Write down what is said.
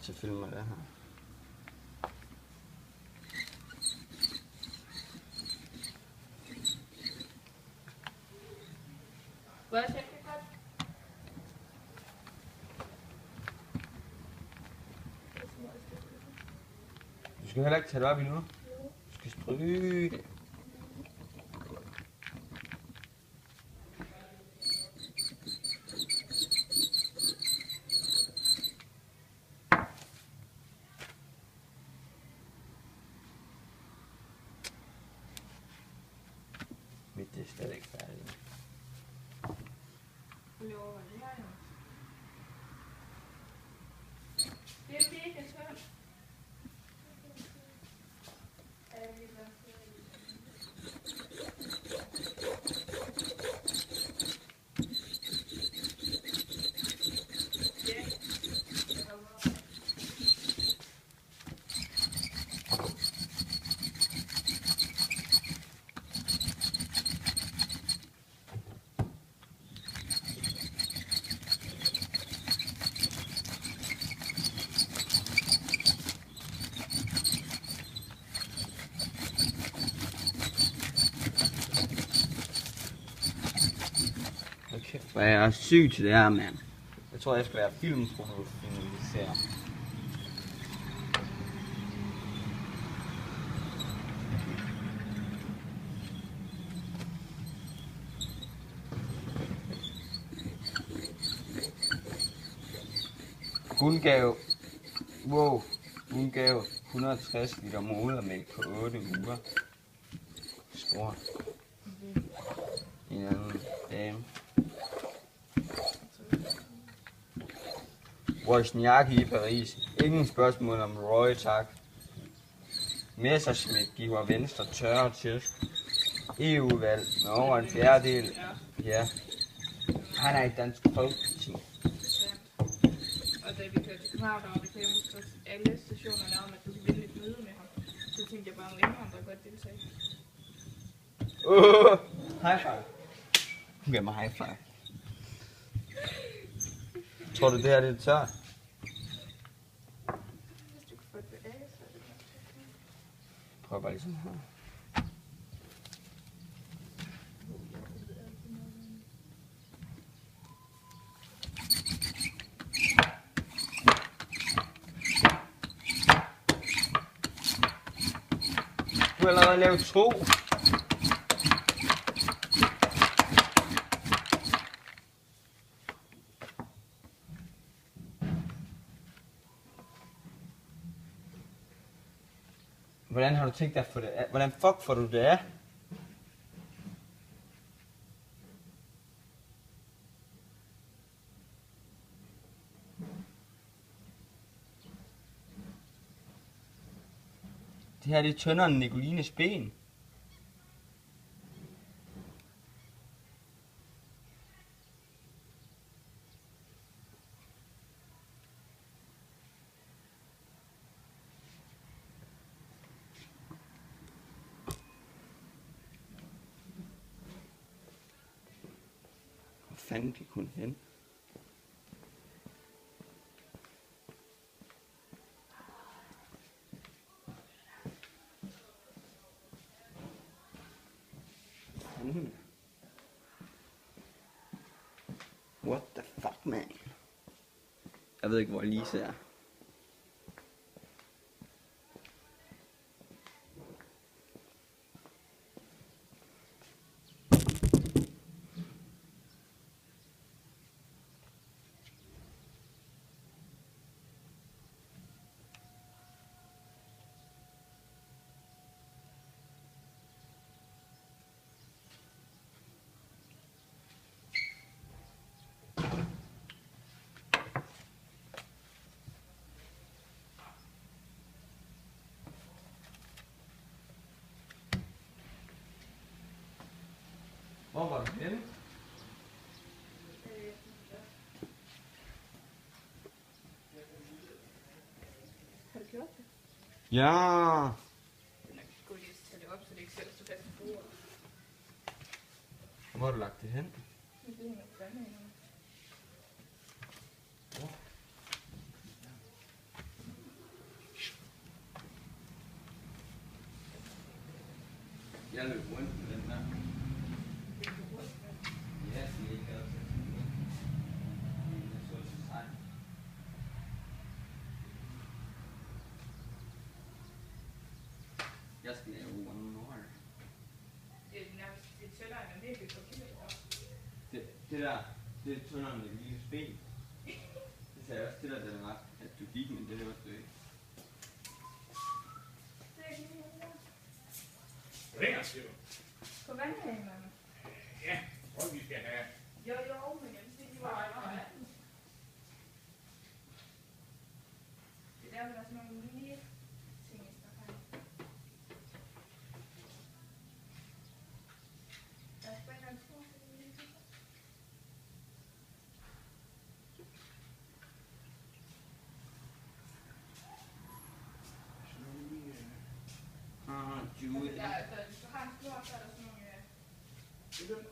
til filmer det her. Du skal heller ikke tage det op endnu. Du skal stryge det. Mit det er stadig ikke færdigt. Det er mega skønt. Hvor jeg er syg til det her, mand. Jeg tror, jeg skal være filmproducer. Guldgave. Wow. Guldgave. 160 liter modermælk på 8 uger. Spor. En anden dame. Wozniacki i Paris. Ingen spørgsmål om Roy, tak. Messerschmidt giver Venstre tørre tæsk. EU-valg med over en fjerdedel. Ja. Han er i Dansk Folkeparti. Og da vi kørte til København, der var reklame på alle stationerne om, at du ville et møde med ham. Så tænkte jeg bare, om indvandrere godt deltage. High five. Hun giver mig high five. Tror du, det her det er tørt? Hvis du kan få det af, så er det godt. Prøv bare ligesom her. Du har allerede lavet 2. Hvordan har du tænkt dig at få det af? Hvordan fuck får du det af? Det her det er tyndere end Nicolines ben. Hvor fanden gik hun hen? What the fuck, man? Jeg ved ikke, hvor Lise er. Hvor var du henne? Har du gjort det? Ja. Det er nok god idé at tage det op, så det ikke selv står fast på bordet. Hvor har du lagt det hen? Det er nok fandme endnu. Jeg løb rundt med den der. Det er på rundt med. Ja, den er ikke gad til. Den er så sej. Jeg skal lave one more. Det er nærmest det er tættere end en virkelig på kilometer. Det der, det er tyndere end et lille sten. Det sagde jeg også til dig, da var, at du gik, men det var du ikke. Det er ikke lige her. Ringer, siger du? På vandhanerne. Ja, hvor vi skal have. Jo, men jeg vidste ikke, de var over 18. Det er derfor, der er sådan nogle lige ting, jeg skal have. Der springer en stor lille ting. Jude. Der, hvis du har en snor, så er der sådan nogle... Det er den.